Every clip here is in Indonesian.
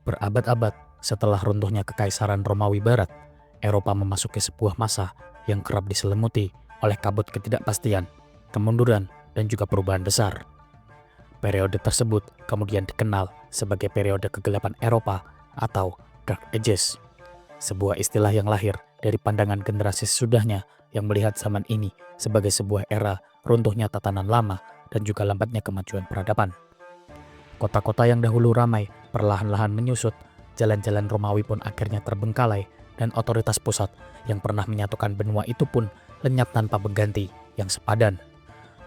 Berabad-abad setelah runtuhnya Kekaisaran Romawi Barat, Eropa memasuki sebuah masa yang kerap diselimuti oleh kabut ketidakpastian, kemunduran, dan juga perubahan besar. Periode tersebut kemudian dikenal sebagai periode kegelapan Eropa atau Dark Ages, sebuah istilah yang lahir dari pandangan generasi sesudahnya yang melihat zaman ini sebagai sebuah era runtuhnya tatanan lama dan juga lambatnya kemajuan peradaban. Kota-kota yang dahulu ramai perlahan-lahan menyusut, jalan-jalan Romawi pun akhirnya terbengkalai, dan otoritas pusat yang pernah menyatukan benua itu pun lenyap tanpa pengganti yang sepadan.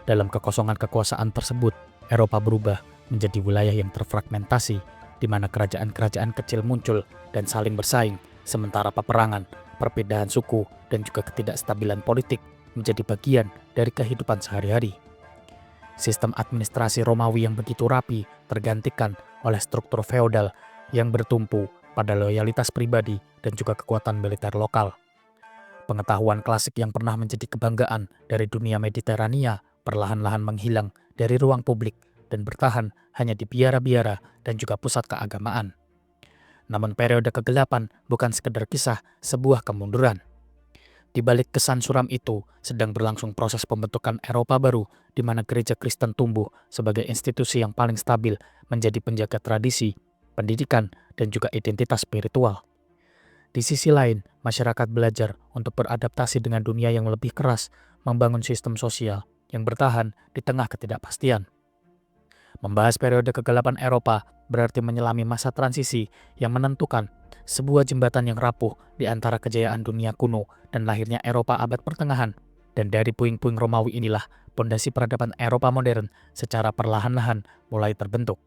Dalam kekosongan kekuasaan tersebut, Eropa berubah menjadi wilayah yang terfragmentasi, di mana kerajaan-kerajaan kecil muncul dan saling bersaing, sementara peperangan, perbedaan suku, dan juga ketidakstabilan politik menjadi bagian dari kehidupan sehari-hari. Sistem administrasi Romawi yang begitu rapi tergantikan oleh struktur feodal yang bertumpu pada loyalitas pribadi dan juga kekuatan militer lokal. Pengetahuan klasik yang pernah menjadi kebanggaan dari dunia Mediterania perlahan-lahan menghilang dari ruang publik dan bertahan hanya di biara-biara dan juga pusat keagamaan. Namun periode kegelapan bukan sekedar kisah sebuah kemunduran. Di balik kesan suram itu, sedang berlangsung proses pembentukan Eropa baru, di mana gereja Kristen tumbuh sebagai institusi yang paling stabil, menjadi penjaga tradisi, pendidikan, dan juga identitas spiritual. Di sisi lain, masyarakat belajar untuk beradaptasi dengan dunia yang lebih keras, membangun sistem sosial yang bertahan di tengah ketidakpastian. Membahas periode kegelapan Eropa berarti menyelami masa transisi yang menentukan, sebuah jembatan yang rapuh di antara kejayaan dunia kuno dan lahirnya Eropa abad pertengahan. Dan dari puing-puing Romawi inilah pondasi peradaban Eropa modern secara perlahan-lahan mulai terbentuk.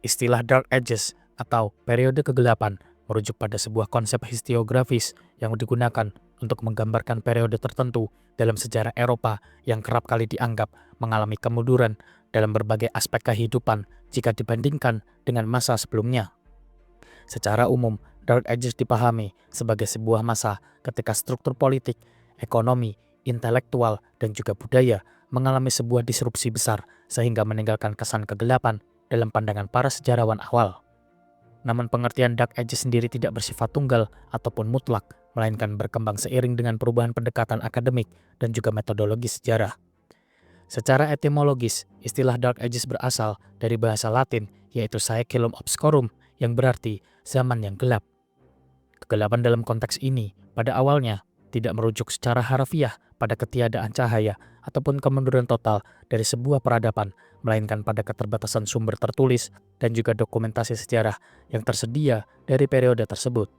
Istilah Dark Ages atau periode kegelapan merujuk pada sebuah konsep historiografis yang digunakan untuk menggambarkan periode tertentu dalam sejarah Eropa yang kerap kali dianggap mengalami kemunduran dalam berbagai aspek kehidupan jika dibandingkan dengan masa sebelumnya. Secara umum, Dark Ages dipahami sebagai sebuah masa ketika struktur politik, ekonomi, intelektual, dan juga budaya mengalami sebuah disrupsi besar sehingga meninggalkan kesan kegelapan dalam pandangan para sejarawan awal. Namun pengertian Dark Ages sendiri tidak bersifat tunggal ataupun mutlak, melainkan berkembang seiring dengan perubahan pendekatan akademik dan juga metodologi sejarah. Secara etimologis, istilah Dark Ages berasal dari bahasa Latin yaitu Saeculum Obscorum yang berarti zaman yang gelap. Kegelapan dalam konteks ini pada awalnya tidak merujuk secara harfiah pada ketiadaan cahaya ataupun kemunduran total dari sebuah peradaban, melainkan pada keterbatasan sumber tertulis dan juga dokumentasi sejarah yang tersedia dari periode tersebut.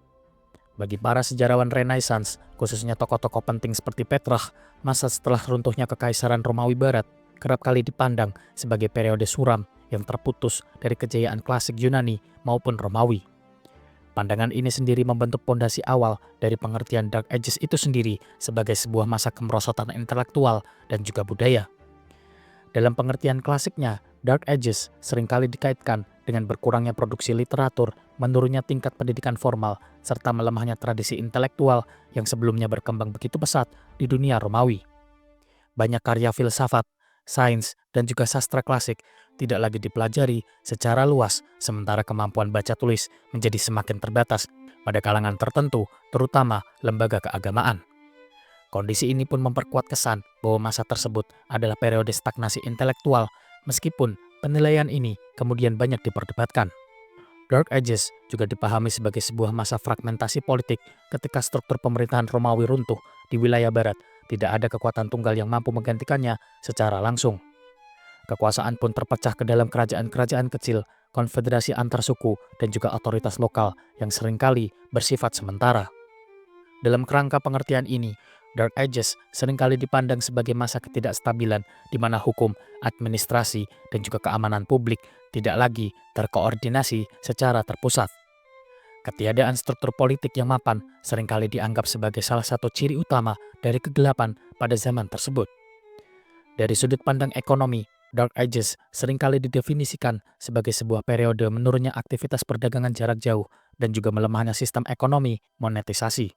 Bagi para sejarawan Renaissance, khususnya tokoh-tokoh penting seperti Petrarch, masa setelah runtuhnya Kekaisaran Romawi Barat kerap kali dipandang sebagai periode suram yang terputus dari kejayaan klasik Yunani maupun Romawi. Pandangan ini sendiri membentuk pondasi awal dari pengertian Dark Ages itu sendiri sebagai sebuah masa kemerosotan intelektual dan juga budaya. Dalam pengertian klasiknya, Dark Ages seringkali dikaitkan dengan berkurangnya produksi literatur, menurunnya tingkat pendidikan formal, serta melemahnya tradisi intelektual yang sebelumnya berkembang begitu pesat di dunia Romawi. Banyak karya filsafat, sains, dan juga sastra klasik tidak lagi dipelajari secara luas, sementara kemampuan baca tulis menjadi semakin terbatas pada kalangan tertentu, terutama lembaga keagamaan. Kondisi ini pun memperkuat kesan bahwa masa tersebut adalah periode stagnasi intelektual, meskipun penilaian ini kemudian banyak diperdebatkan. Dark Ages juga dipahami sebagai sebuah masa fragmentasi politik ketika struktur pemerintahan Romawi runtuh di wilayah barat, tidak ada kekuatan tunggal yang mampu menggantikannya secara langsung. Kekuasaan pun terpecah ke dalam kerajaan-kerajaan kecil, konfederasi antar suku, dan juga otoritas lokal yang seringkali bersifat sementara. Dalam kerangka pengertian ini, Dark Ages seringkali dipandang sebagai masa ketidakstabilan di mana hukum, administrasi, dan juga keamanan publik tidak lagi terkoordinasi secara terpusat. Ketiadaan struktur politik yang mapan seringkali dianggap sebagai salah satu ciri utama dari kegelapan pada zaman tersebut. Dari sudut pandang ekonomi, Dark Ages seringkali didefinisikan sebagai sebuah periode menurunnya aktivitas perdagangan jarak jauh dan juga melemahnya sistem ekonomi monetisasi.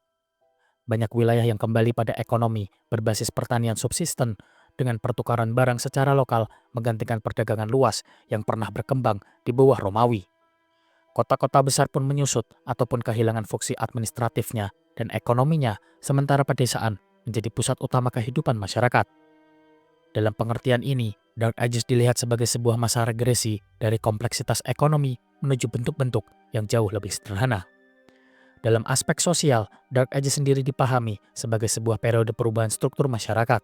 Banyak wilayah yang kembali pada ekonomi berbasis pertanian subsisten dengan pertukaran barang secara lokal menggantikan perdagangan luas yang pernah berkembang di bawah Romawi. Kota-kota besar pun menyusut ataupun kehilangan fungsi administratifnya dan ekonominya, sementara pedesaan menjadi pusat utama kehidupan masyarakat. Dalam pengertian ini, Dark Ages dilihat sebagai sebuah masa regresi dari kompleksitas ekonomi menuju bentuk-bentuk yang jauh lebih sederhana. Dalam aspek sosial, Dark Ages sendiri dipahami sebagai sebuah periode perubahan struktur masyarakat.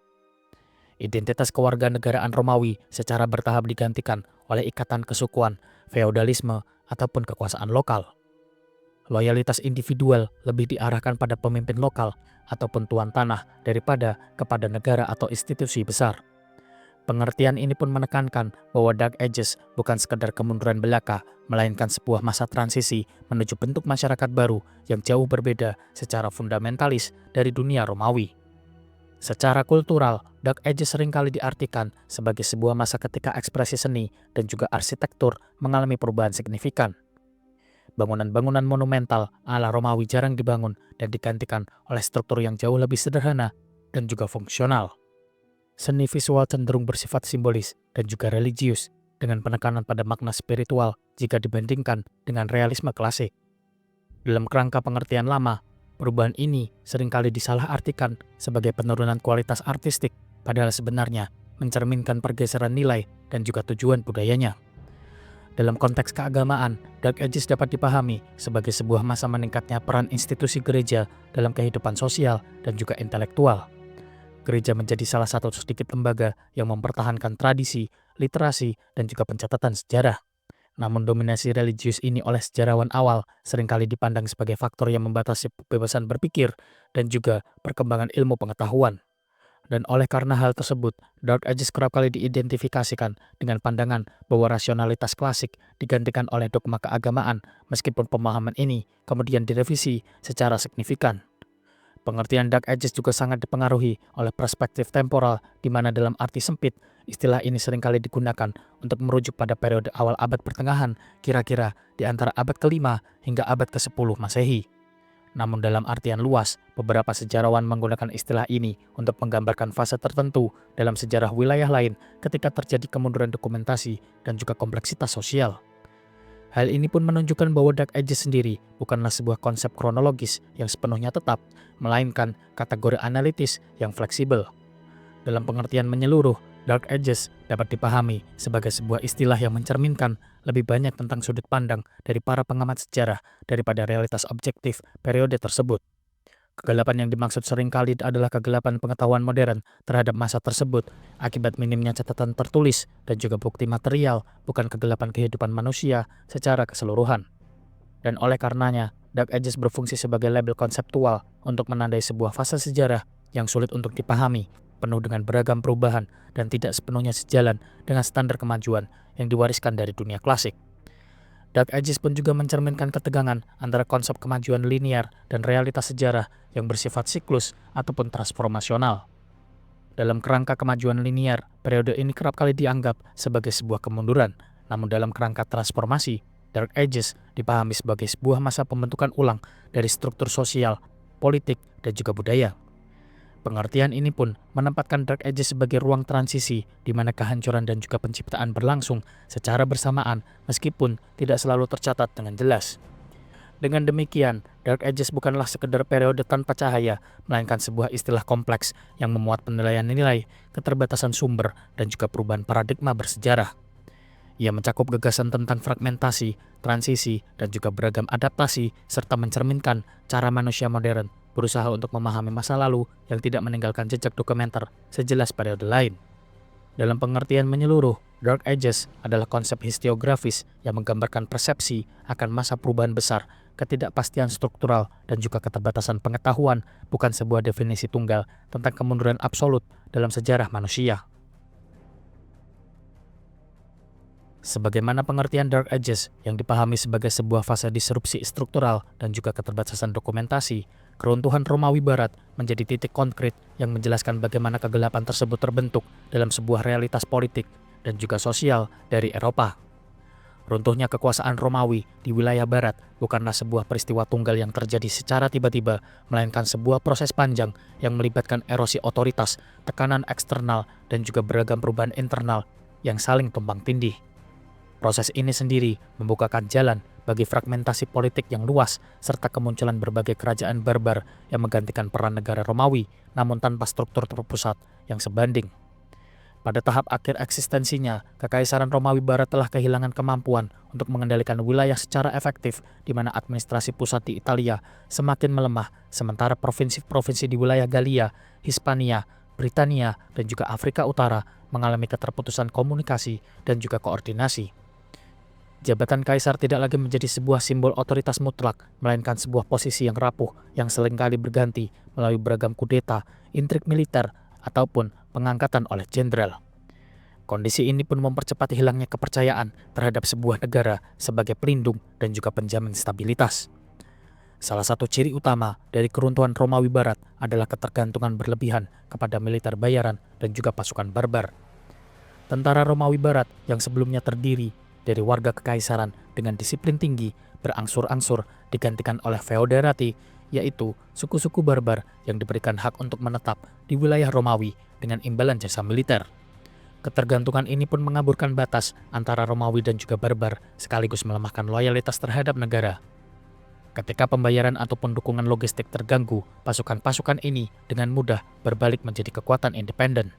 Identitas kewarganegaraan Romawi secara bertahap digantikan oleh ikatan kesukuan, feodalisme, ataupun kekuasaan lokal. Loyalitas individual lebih diarahkan pada pemimpin lokal ataupun tuan tanah daripada kepada negara atau institusi besar. Pengertian ini pun menekankan bahwa Dark Ages bukan sekedar kemunduran belaka, melainkan sebuah masa transisi menuju bentuk masyarakat baru yang jauh berbeda secara fundamentalis dari dunia Romawi. Secara kultural, Dark Ages seringkali diartikan sebagai sebuah masa ketika ekspresi seni dan juga arsitektur mengalami perubahan signifikan. Bangunan-bangunan monumental ala Romawi jarang dibangun dan digantikan oleh struktur yang jauh lebih sederhana dan juga fungsional. Seni visual cenderung bersifat simbolis dan juga religius, dengan penekanan pada makna spiritual jika dibandingkan dengan realisme klasik. Dalam kerangka pengertian lama, perubahan ini seringkali disalahartikan sebagai penurunan kualitas artistik, padahal sebenarnya mencerminkan pergeseran nilai dan juga tujuan budayanya. Dalam konteks keagamaan, Dark Ages dapat dipahami sebagai sebuah masa meningkatnya peran institusi gereja dalam kehidupan sosial dan juga intelektual. Gereja menjadi salah satu sedikit lembaga yang mempertahankan tradisi, literasi, dan juga pencatatan sejarah. Namun dominasi religius ini oleh sejarawan awal seringkali dipandang sebagai faktor yang membatasi kebebasan berpikir dan juga perkembangan ilmu pengetahuan. Dan oleh karena hal tersebut, Dark Ages kerap kali diidentifikasikan dengan pandangan bahwa rasionalitas klasik digantikan oleh dogma keagamaan, meskipun pemahaman ini kemudian direvisi secara signifikan. Pengertian Dark Ages juga sangat dipengaruhi oleh perspektif temporal, di mana dalam arti sempit, istilah ini seringkali digunakan untuk merujuk pada periode awal abad pertengahan, kira-kira di antara abad ke-5 hingga abad ke-10 Masehi. Namun dalam artian luas, beberapa sejarawan menggunakan istilah ini untuk menggambarkan fase tertentu dalam sejarah wilayah lain ketika terjadi kemunduran dokumentasi dan juga kompleksitas sosial. Hal ini pun menunjukkan bahwa Dark Ages sendiri bukanlah sebuah konsep kronologis yang sepenuhnya tetap, melainkan kategori analitis yang fleksibel. Dalam pengertian menyeluruh, Dark Ages dapat dipahami sebagai sebuah istilah yang mencerminkan lebih banyak tentang sudut pandang dari para pengamat sejarah daripada realitas objektif periode tersebut. Kegelapan yang dimaksud seringkali adalah kegelapan pengetahuan modern terhadap masa tersebut akibat minimnya catatan tertulis dan juga bukti material, bukan kegelapan kehidupan manusia secara keseluruhan. Dan oleh karenanya, Dark Ages berfungsi sebagai label konseptual untuk menandai sebuah fase sejarah yang sulit untuk dipahami, penuh dengan beragam perubahan dan tidak sepenuhnya sejalan dengan standar kemajuan yang diwariskan dari dunia klasik. Dark Ages pun juga mencerminkan ketegangan antara konsep kemajuan linear dan realitas sejarah yang bersifat siklus ataupun transformasional. Dalam kerangka kemajuan linear, periode ini kerap kali dianggap sebagai sebuah kemunduran, namun dalam kerangka transformasi, Dark Ages dipahami sebagai sebuah masa pembentukan ulang dari struktur sosial, politik, dan juga budaya. Pengertian ini pun menempatkan Dark Ages sebagai ruang transisi di mana kehancuran dan juga penciptaan berlangsung secara bersamaan meskipun tidak selalu tercatat dengan jelas. Dengan demikian, Dark Ages bukanlah sekedar periode tanpa cahaya, melainkan sebuah istilah kompleks yang memuat penilaian nilai, keterbatasan sumber, dan juga perubahan paradigma bersejarah. Ia mencakup gagasan tentang fragmentasi, transisi, dan juga beragam adaptasi, serta mencerminkan cara manusia modern berusaha untuk memahami masa lalu yang tidak meninggalkan jejak dokumenter sejelas periode lain. Dalam pengertian menyeluruh, Dark Ages adalah konsep historiografis yang menggambarkan persepsi akan masa perubahan besar, ketidakpastian struktural, dan juga keterbatasan pengetahuan, bukan sebuah definisi tunggal tentang kemunduran absolut dalam sejarah manusia. Sebagaimana pengertian Dark Ages yang dipahami sebagai sebuah fase disrupsi struktural dan juga keterbatasan dokumentasi, keruntuhan Romawi Barat menjadi titik konkret yang menjelaskan bagaimana kegelapan tersebut terbentuk dalam sebuah realitas politik dan juga sosial dari Eropa. Runtuhnya kekuasaan Romawi di wilayah barat bukanlah sebuah peristiwa tunggal yang terjadi secara tiba-tiba, melainkan sebuah proses panjang yang melibatkan erosi otoritas, tekanan eksternal, dan juga beragam perubahan internal yang saling tumpang tindih. Proses ini sendiri membukakan jalan bagi fragmentasi politik yang luas serta kemunculan berbagai kerajaan barbar yang menggantikan peran negara Romawi namun tanpa struktur terpusat yang sebanding. Pada tahap akhir eksistensinya, Kekaisaran Romawi Barat telah kehilangan kemampuan untuk mengendalikan wilayah secara efektif, di mana administrasi pusat di Italia semakin melemah, sementara provinsi-provinsi di wilayah Galia, Hispania, Britania, dan juga Afrika Utara mengalami keterputusan komunikasi dan juga koordinasi. Jabatan kaisar tidak lagi menjadi sebuah simbol otoritas mutlak, melainkan sebuah posisi yang rapuh yang seringkali berganti melalui beragam kudeta, intrik militer, ataupun pengangkatan oleh jenderal. Kondisi ini pun mempercepat hilangnya kepercayaan terhadap sebuah negara sebagai pelindung dan juga penjamin stabilitas. Salah satu ciri utama dari keruntuhan Romawi Barat adalah ketergantungan berlebihan kepada militer bayaran dan juga pasukan barbar. Tentara Romawi Barat yang sebelumnya terdiri dari warga kekaisaran dengan disiplin tinggi berangsur-angsur digantikan oleh feoderati, yaitu suku-suku barbar yang diberikan hak untuk menetap di wilayah Romawi dengan imbalan jasa militer. Ketergantungan ini pun mengaburkan batas antara Romawi dan juga barbar, sekaligus melemahkan loyalitas terhadap negara. Ketika pembayaran ataupun dukungan logistik terganggu, pasukan-pasukan ini dengan mudah berbalik menjadi kekuatan independen.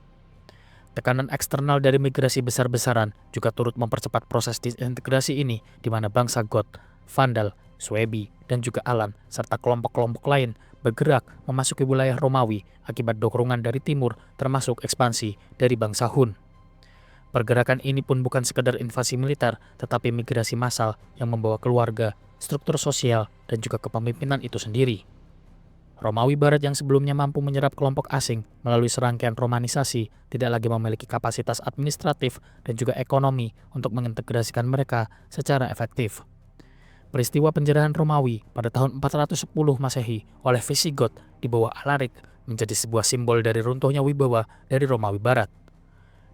Tekanan eksternal dari migrasi besar-besaran juga turut mempercepat proses disintegrasi ini, di mana bangsa Goth, Vandal, Suebi, dan juga Alan, serta kelompok-kelompok lain bergerak memasuki wilayah Romawi akibat dorongan dari timur termasuk ekspansi dari bangsa Hun. Pergerakan ini pun bukan sekedar invasi militer, tetapi migrasi massal yang membawa keluarga, struktur sosial, dan juga kepemimpinan itu sendiri. Romawi Barat yang sebelumnya mampu menyerap kelompok asing melalui serangkaian romanisasi tidak lagi memiliki kapasitas administratif dan juga ekonomi untuk mengintegrasikan mereka secara efektif. Peristiwa penjarahan Romawi pada tahun 410 Masehi oleh Visigoth di bawah Alaric menjadi sebuah simbol dari runtuhnya wibawa dari Romawi Barat.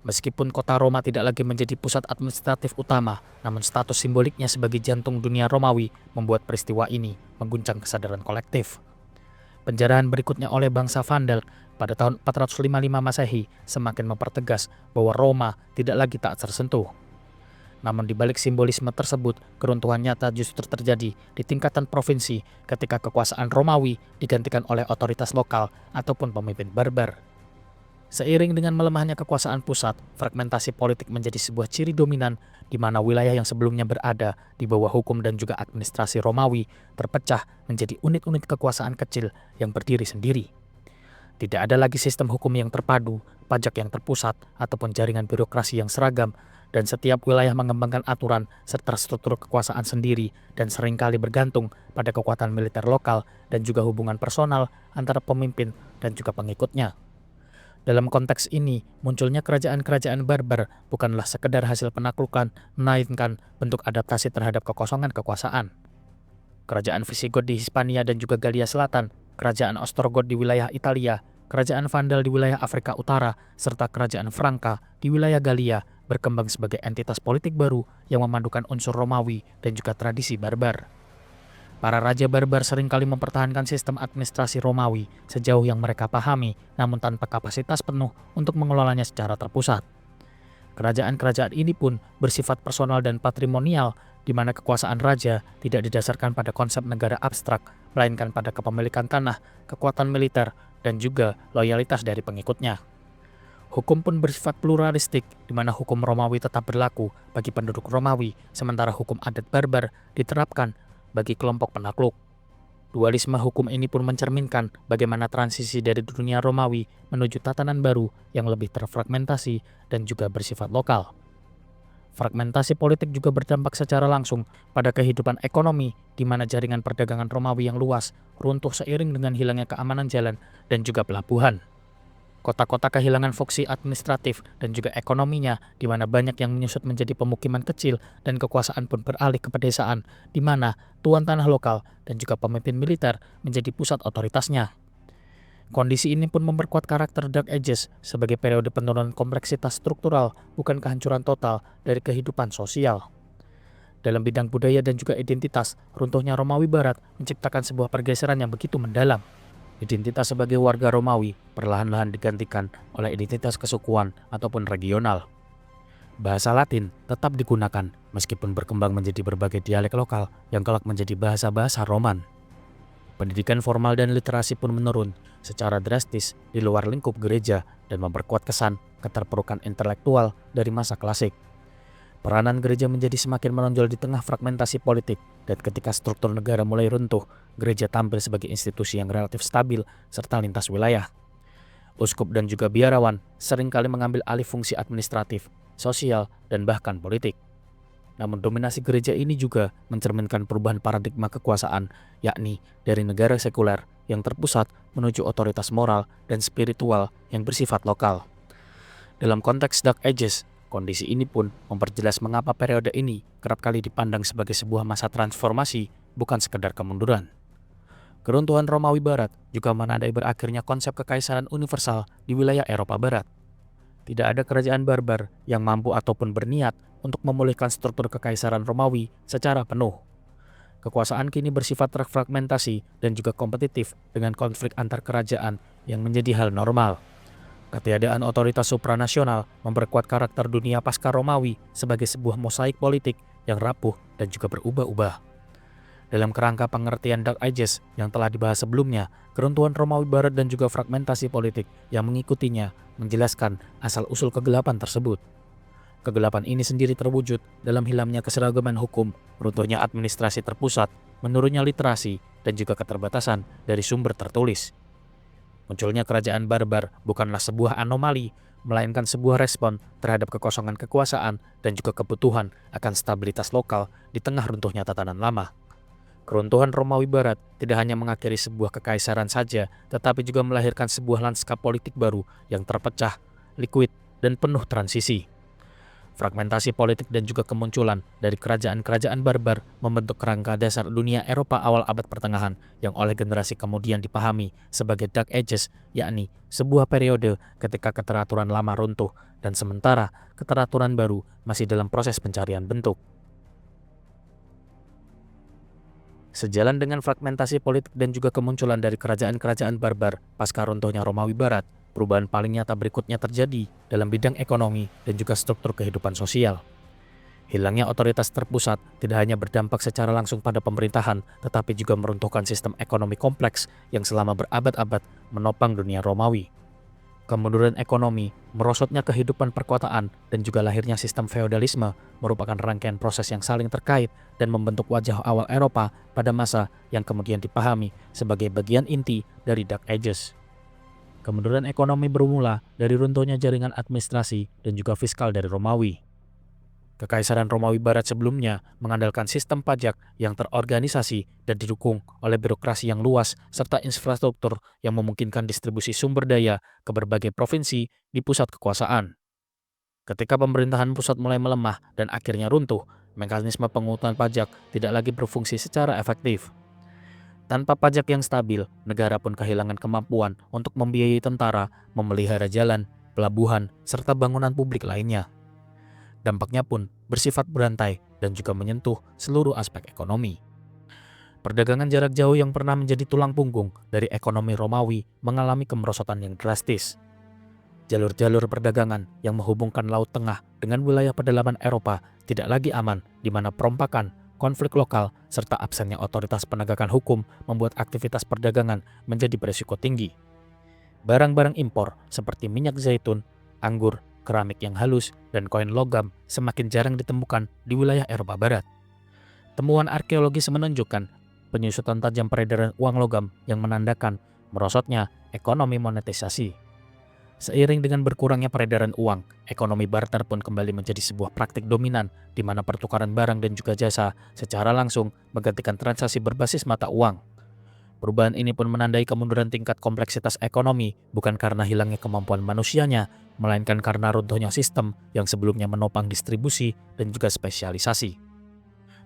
Meskipun kota Roma tidak lagi menjadi pusat administratif utama, namun status simboliknya sebagai jantung dunia Romawi membuat peristiwa ini mengguncang kesadaran kolektif. Penjarahan berikutnya oleh bangsa Vandal pada tahun 455 Masehi semakin mempertegas bahwa Roma tidak lagi tak tersentuh. Namun di balik simbolisme tersebut, keruntuhan nyata justru terjadi di tingkatan provinsi ketika kekuasaan Romawi digantikan oleh otoritas lokal ataupun pemimpin barbar. Seiring dengan melemahnya kekuasaan pusat, fragmentasi politik menjadi sebuah ciri dominan di mana wilayah yang sebelumnya berada di bawah hukum dan juga administrasi Romawi terpecah menjadi unit-unit kekuasaan kecil yang berdiri sendiri. Tidak ada lagi sistem hukum yang terpadu, pajak yang terpusat, ataupun jaringan birokrasi yang seragam, dan setiap wilayah mengembangkan aturan serta struktur kekuasaan sendiri dan seringkali bergantung pada kekuatan militer lokal dan juga hubungan personal antara pemimpin dan juga pengikutnya. Dalam konteks ini, munculnya kerajaan-kerajaan barbar bukanlah sekedar hasil penaklukan, melainkan bentuk adaptasi terhadap kekosongan kekuasaan. Kerajaan Visigoth di Hispania dan juga Galia Selatan, kerajaan Ostrogoth di wilayah Italia, kerajaan Vandal di wilayah Afrika Utara, serta kerajaan Franka di wilayah Galia berkembang sebagai entitas politik baru yang memadukan unsur Romawi dan juga tradisi barbar. Para raja barbar seringkali mempertahankan sistem administrasi Romawi sejauh yang mereka pahami, namun tanpa kapasitas penuh untuk mengelolanya secara terpusat. Kerajaan-kerajaan ini pun bersifat personal dan patrimonial, di mana kekuasaan raja tidak didasarkan pada konsep negara abstrak, melainkan pada kepemilikan tanah, kekuatan militer, dan juga loyalitas dari pengikutnya. Hukum pun bersifat pluralistik, di mana hukum Romawi tetap berlaku bagi penduduk Romawi, sementara hukum adat barbar diterapkan bagi kelompok penakluk. Dualisme hukum ini pun mencerminkan bagaimana transisi dari dunia Romawi menuju tatanan baru yang lebih terfragmentasi dan juga bersifat lokal. Fragmentasi politik juga berdampak secara langsung pada kehidupan ekonomi, di mana jaringan perdagangan Romawi yang luas runtuh seiring dengan hilangnya keamanan jalan dan juga pelabuhan. Kota-kota kehilangan fungsi administratif dan juga ekonominya, di mana banyak yang menyusut menjadi pemukiman kecil dan kekuasaan pun beralih ke pedesaan, di mana tuan tanah lokal dan juga pemimpin militer menjadi pusat otoritasnya. Kondisi ini pun memperkuat karakter Dark Ages sebagai periode penurunan kompleksitas struktural, bukan kehancuran total dari kehidupan sosial. Dalam bidang budaya dan juga identitas, runtuhnya Romawi Barat menciptakan sebuah pergeseran yang begitu mendalam. Identitas sebagai warga Romawi perlahan-lahan digantikan oleh identitas kesukuan ataupun regional. Bahasa Latin tetap digunakan meskipun berkembang menjadi berbagai dialek lokal yang kelak menjadi bahasa-bahasa Roman. Pendidikan formal dan literasi pun menurun secara drastis di luar lingkup gereja dan memperkuat kesan keterpurukan intelektual dari masa klasik. Peranan gereja menjadi semakin menonjol di tengah fragmentasi politik, dan ketika struktur negara mulai runtuh, gereja tampil sebagai institusi yang relatif stabil serta lintas wilayah. Uskup dan juga biarawan seringkali mengambil alih fungsi administratif, sosial, dan bahkan politik. Namun dominasi gereja ini juga mencerminkan perubahan paradigma kekuasaan, yakni dari negara sekuler yang terpusat menuju otoritas moral dan spiritual yang bersifat lokal. Dalam konteks Dark Ages, kondisi ini pun memperjelas mengapa periode ini kerap kali dipandang sebagai sebuah masa transformasi, bukan sekedar kemunduran. Keruntuhan Romawi Barat juga menandai berakhirnya konsep kekaisaran universal di wilayah Eropa Barat. Tidak ada kerajaan barbar yang mampu ataupun berniat untuk memulihkan struktur kekaisaran Romawi secara penuh. Kekuasaan kini bersifat terfragmentasi dan juga kompetitif dengan konflik antar kerajaan yang menjadi hal normal. Ketiadaan otoritas supranasional memperkuat karakter dunia pasca Romawi sebagai sebuah mosaik politik yang rapuh dan juga berubah-ubah. Dalam kerangka pengertian Dark Ages yang telah dibahas sebelumnya, keruntuhan Romawi Barat dan juga fragmentasi politik yang mengikutinya menjelaskan asal-usul kegelapan tersebut. Kegelapan ini sendiri terwujud dalam hilangnya keseragaman hukum, runtuhnya administrasi terpusat, menurunnya literasi, dan juga keterbatasan dari sumber tertulis. Munculnya kerajaan barbar bukanlah sebuah anomali, melainkan sebuah respon terhadap kekosongan kekuasaan dan juga kebutuhan akan stabilitas lokal di tengah runtuhnya tatanan lama. Keruntuhan Romawi Barat tidak hanya mengakhiri sebuah kekaisaran saja, tetapi juga melahirkan sebuah lanskap politik baru yang terpecah, liquid, dan penuh transisi. Fragmentasi politik dan juga kemunculan dari kerajaan-kerajaan barbar membentuk kerangka dasar dunia Eropa awal abad pertengahan yang oleh generasi kemudian dipahami sebagai Dark Ages, yakni sebuah periode ketika keteraturan lama runtuh dan sementara keteraturan baru masih dalam proses pencarian bentuk. Sejalan dengan fragmentasi politik dan juga kemunculan dari kerajaan-kerajaan barbar pasca runtuhnya Romawi Barat, perubahan paling nyata berikutnya terjadi dalam bidang ekonomi dan juga struktur kehidupan sosial. Hilangnya otoritas terpusat tidak hanya berdampak secara langsung pada pemerintahan, tetapi juga meruntuhkan sistem ekonomi kompleks yang selama berabad-abad menopang dunia Romawi. Kemunduran ekonomi, merosotnya kehidupan perkotaan, dan juga lahirnya sistem feodalisme merupakan rangkaian proses yang saling terkait dan membentuk wajah awal Eropa pada masa yang kemudian dipahami sebagai bagian inti dari Dark Ages. Kemunduran ekonomi bermula dari runtuhnya jaringan administrasi dan juga fiskal dari Romawi. Kekaisaran Romawi Barat sebelumnya mengandalkan sistem pajak yang terorganisasi dan didukung oleh birokrasi yang luas serta infrastruktur yang memungkinkan distribusi sumber daya ke berbagai provinsi di pusat kekuasaan. Ketika pemerintahan pusat mulai melemah dan akhirnya runtuh, mekanisme pengututan pajak tidak lagi berfungsi secara efektif. Tanpa pajak yang stabil, negara pun kehilangan kemampuan untuk membiayai tentara, memelihara jalan, pelabuhan, serta bangunan publik lainnya. Dampaknya pun bersifat berantai dan juga menyentuh seluruh aspek ekonomi. Perdagangan jarak jauh yang pernah menjadi tulang punggung dari ekonomi Romawi mengalami kemerosotan yang drastis. Jalur-jalur perdagangan yang menghubungkan Laut Tengah dengan wilayah pedalaman Eropa tidak lagi aman, di mana perompakan, konflik lokal, serta absennya otoritas penegakan hukum membuat aktivitas perdagangan menjadi berisiko tinggi. Barang-barang impor seperti minyak zaitun, anggur, keramik yang halus, dan koin logam semakin jarang ditemukan di wilayah Eropa Barat. Temuan arkeologis menunjukkan penyusutan tajam peredaran uang logam yang menandakan merosotnya ekonomi monetisasi. Seiring dengan berkurangnya peredaran uang, ekonomi barter pun kembali menjadi sebuah praktik dominan di mana pertukaran barang dan juga jasa secara langsung menggantikan transaksi berbasis mata uang. Perubahan ini pun menandai kemunduran tingkat kompleksitas ekonomi bukan karena hilangnya kemampuan manusianya, melainkan karena runtuhnya sistem yang sebelumnya menopang distribusi dan juga spesialisasi.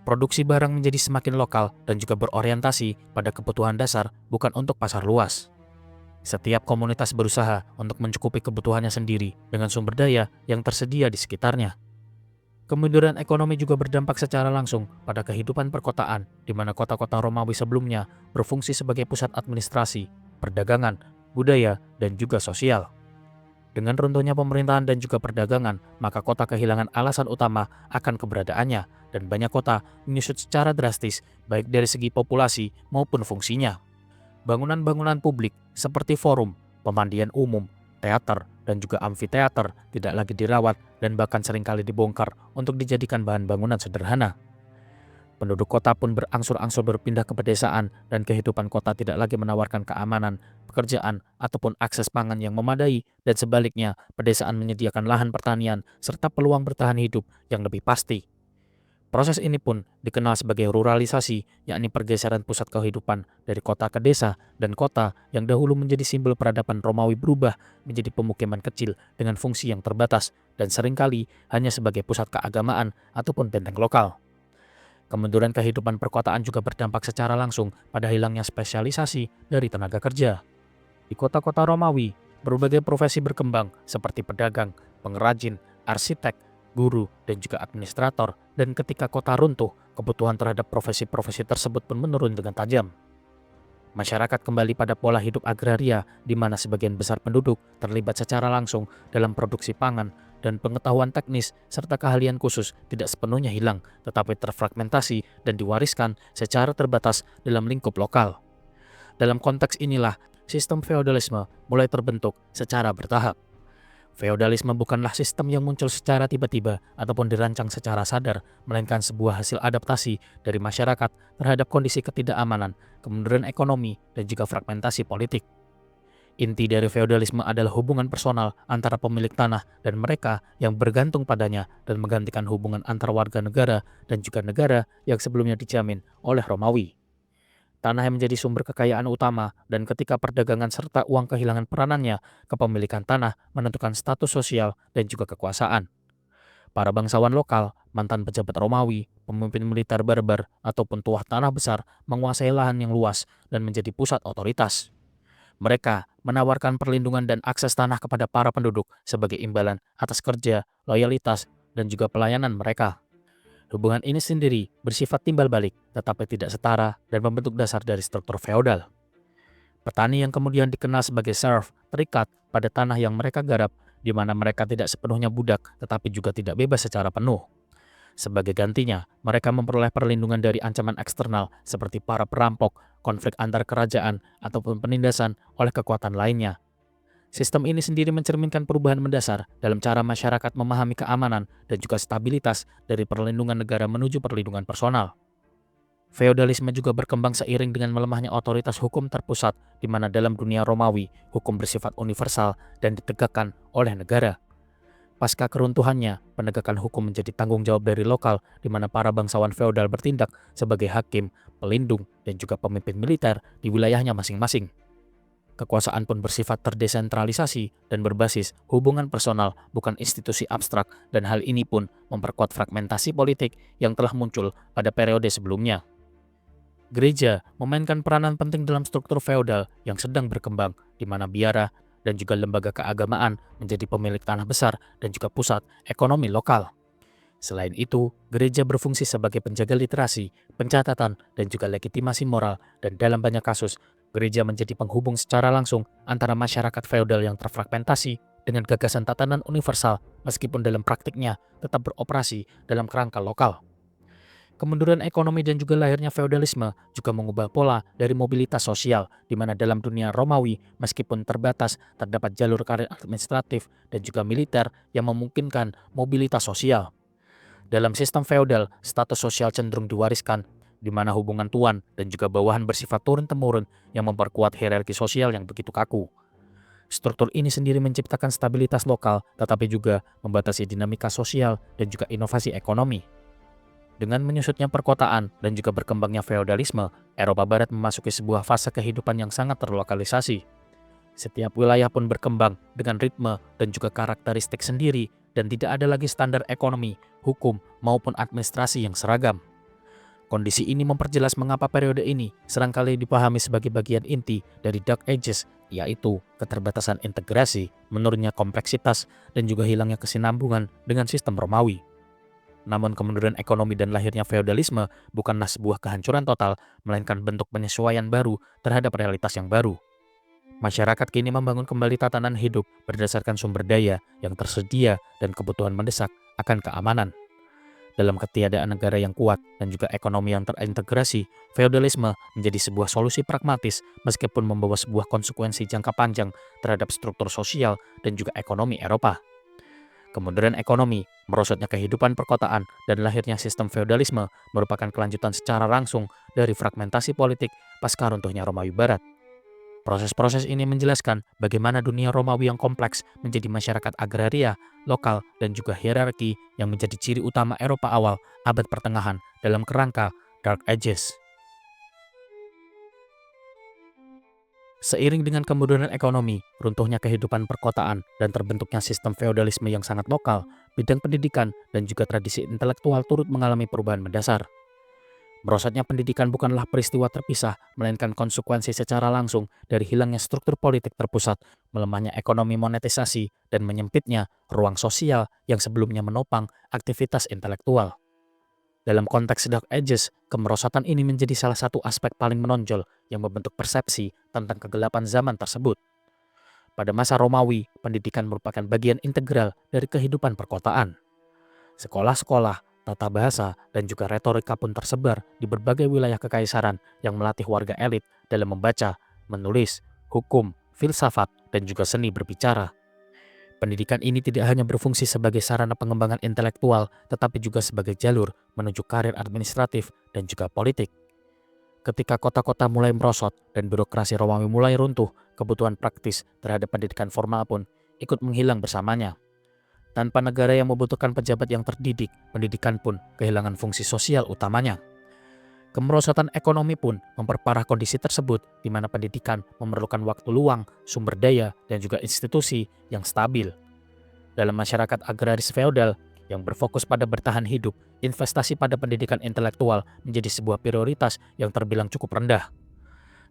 Produksi barang menjadi semakin lokal dan juga berorientasi pada kebutuhan dasar bukan untuk pasar luas. Setiap komunitas berusaha untuk mencukupi kebutuhannya sendiri dengan sumber daya yang tersedia di sekitarnya. Kemunduran ekonomi juga berdampak secara langsung pada kehidupan perkotaan, di mana kota-kota Romawi sebelumnya berfungsi sebagai pusat administrasi, perdagangan, budaya, dan juga sosial. Dengan runtuhnya pemerintahan dan juga perdagangan, maka kota kehilangan alasan utama akan keberadaannya, dan banyak kota menyusut secara drastis, baik dari segi populasi maupun fungsinya. Bangunan-bangunan publik seperti forum, pemandian umum, teater, dan juga amfiteater tidak lagi dirawat dan bahkan seringkali dibongkar untuk dijadikan bahan bangunan sederhana. Penduduk kota pun berangsur-angsur berpindah ke pedesaan dan kehidupan kota tidak lagi menawarkan keamanan, pekerjaan, ataupun akses pangan yang memadai, dan sebaliknya pedesaan menyediakan lahan pertanian serta peluang bertahan hidup yang lebih pasti. Proses ini pun dikenal sebagai ruralisasi, yakni pergeseran pusat kehidupan dari kota ke desa, dan kota yang dahulu menjadi simbol peradaban Romawi berubah menjadi pemukiman kecil dengan fungsi yang terbatas dan seringkali hanya sebagai pusat keagamaan ataupun benteng lokal. Kemunduran kehidupan perkotaan juga berdampak secara langsung pada hilangnya spesialisasi dari tenaga kerja. Di kota-kota Romawi, berbagai profesi berkembang seperti pedagang, pengrajin, arsitek, guru, dan juga administrator, dan ketika kota runtuh, kebutuhan terhadap profesi-profesi tersebut pun menurun dengan tajam. Masyarakat kembali pada pola hidup agraria di mana sebagian besar penduduk terlibat secara langsung dalam produksi pangan dan pengetahuan teknis serta keahlian khusus tidak sepenuhnya hilang tetapi terfragmentasi dan diwariskan secara terbatas dalam lingkup lokal. Dalam konteks inilah sistem feodalisme mulai terbentuk secara bertahap. Feodalisme bukanlah sistem yang muncul secara tiba-tiba ataupun dirancang secara sadar, melainkan sebuah hasil adaptasi dari masyarakat terhadap kondisi ketidakamanan, kemunduran ekonomi, dan juga fragmentasi politik. Inti dari feodalisme adalah hubungan personal antara pemilik tanah dan mereka yang bergantung padanya dan menggantikan hubungan antar warga negara dan juga negara yang sebelumnya dijamin oleh Romawi. Tanah yang menjadi sumber kekayaan utama, dan ketika perdagangan serta uang kehilangan peranannya, kepemilikan tanah menentukan status sosial dan juga kekuasaan. Para bangsawan lokal, mantan pejabat Romawi, pemimpin militer barbar, ataupun tuah tanah besar menguasai lahan yang luas dan menjadi pusat otoritas. Mereka menawarkan perlindungan dan akses tanah kepada para penduduk sebagai imbalan atas kerja, loyalitas, dan juga pelayanan mereka. Hubungan ini sendiri bersifat timbal balik, tetapi tidak setara dan membentuk dasar dari struktur feodal. Petani yang kemudian dikenal sebagai serf terikat pada tanah yang mereka garap, di mana mereka tidak sepenuhnya budak, tetapi juga tidak bebas secara penuh. Sebagai gantinya, mereka memperoleh perlindungan dari ancaman eksternal seperti para perampok, konflik antar kerajaan, ataupun penindasan oleh kekuatan lainnya. Sistem ini sendiri mencerminkan perubahan mendasar dalam cara masyarakat memahami keamanan dan juga stabilitas dari perlindungan negara menuju perlindungan personal. Feodalisme juga berkembang seiring dengan melemahnya otoritas hukum terpusat, di mana dalam dunia Romawi, hukum bersifat universal dan ditegakkan oleh negara. Pasca keruntuhannya, penegakan hukum menjadi tanggung jawab dari lokal, di mana para bangsawan feodal bertindak sebagai hakim, pelindung, dan juga pemimpin militer di wilayahnya masing-masing. Kekuasaan pun bersifat terdesentralisasi dan berbasis hubungan personal, bukan institusi abstrak, dan hal ini pun memperkuat fragmentasi politik yang telah muncul pada periode sebelumnya. Gereja memainkan peranan penting dalam struktur feodal yang sedang berkembang, di mana biara dan juga lembaga keagamaan menjadi pemilik tanah besar dan juga pusat ekonomi lokal. Selain itu, gereja berfungsi sebagai penjaga literasi, pencatatan, dan juga legitimasi moral, dan dalam banyak kasus, gereja menjadi penghubung secara langsung antara masyarakat feodal yang terfragmentasi dengan gagasan tatanan universal, meskipun dalam praktiknya tetap beroperasi dalam kerangka lokal. Kemunduran ekonomi dan juga lahirnya feodalisme juga mengubah pola dari mobilitas sosial, di mana dalam dunia Romawi, meskipun terbatas, terdapat jalur karir administratif dan juga militer yang memungkinkan mobilitas sosial. Dalam sistem feodal, status sosial cenderung diwariskan, di mana hubungan tuan dan juga bawahan bersifat turun-temurun yang memperkuat hierarki sosial yang begitu kaku. Struktur ini sendiri menciptakan stabilitas lokal, tetapi juga membatasi dinamika sosial dan juga inovasi ekonomi. Dengan menyusutnya perkotaan dan juga berkembangnya feodalisme, Eropa Barat memasuki sebuah fase kehidupan yang sangat terlokalisasi. Setiap wilayah pun berkembang dengan ritme dan juga karakteristik sendiri, dan tidak ada lagi standar ekonomi, hukum, maupun administrasi yang seragam. Kondisi ini memperjelas mengapa periode ini serangkali dipahami sebagai bagian inti dari Dark Ages, yaitu keterbatasan integrasi, menurunnya kompleksitas, dan juga hilangnya kesinambungan dengan sistem Romawi. Namun kemunduran ekonomi dan lahirnya feodalisme bukanlah sebuah kehancuran total, melainkan bentuk penyesuaian baru terhadap realitas yang baru. Masyarakat kini membangun kembali tatanan hidup berdasarkan sumber daya yang tersedia dan kebutuhan mendesak akan keamanan. Dalam ketiadaan negara yang kuat dan juga ekonomi yang terintegrasi, feodalisme menjadi sebuah solusi pragmatis meskipun membawa sebuah konsekuensi jangka panjang terhadap struktur sosial dan juga ekonomi Eropa. Kemunduran ekonomi, merosotnya kehidupan perkotaan, dan lahirnya sistem feodalisme merupakan kelanjutan secara langsung dari fragmentasi politik pasca runtuhnya Romawi Barat. Proses-proses ini menjelaskan bagaimana dunia Romawi yang kompleks menjadi masyarakat agraria, lokal, dan juga hierarki yang menjadi ciri utama Eropa awal abad pertengahan dalam kerangka Dark Ages. Seiring dengan kemunduran ekonomi, runtuhnya kehidupan perkotaan, dan terbentuknya sistem feodalisme yang sangat lokal, bidang pendidikan dan juga tradisi intelektual turut mengalami perubahan mendasar. Merosotnya pendidikan bukanlah peristiwa terpisah, melainkan konsekuensi secara langsung dari hilangnya struktur politik terpusat, melemahnya ekonomi monetisasi, dan menyempitnya ruang sosial yang sebelumnya menopang aktivitas intelektual. Dalam konteks Dark Ages, kemerosotan ini menjadi salah satu aspek paling menonjol yang membentuk persepsi tentang kegelapan zaman tersebut. Pada masa Romawi, pendidikan merupakan bagian integral dari kehidupan perkotaan. Sekolah-sekolah, tata bahasa, dan juga retorika pun tersebar di berbagai wilayah kekaisaran yang melatih warga elit dalam membaca, menulis, hukum, filsafat, dan juga seni berbicara. Pendidikan ini tidak hanya berfungsi sebagai sarana pengembangan intelektual, tetapi juga sebagai jalur menuju karir administratif dan juga politik. Ketika kota-kota mulai merosot dan birokrasi Romawi mulai runtuh, kebutuhan praktis terhadap pendidikan formal pun ikut menghilang bersamanya. Tanpa negara yang membutuhkan pejabat yang terdidik, pendidikan pun kehilangan fungsi sosial utamanya. Kemerosotan ekonomi pun memperparah kondisi tersebut, di mana pendidikan memerlukan waktu luang, sumber daya, dan juga institusi yang stabil. Dalam masyarakat agraris feodal yang berfokus pada bertahan hidup, investasi pada pendidikan intelektual menjadi sebuah prioritas yang terbilang cukup rendah.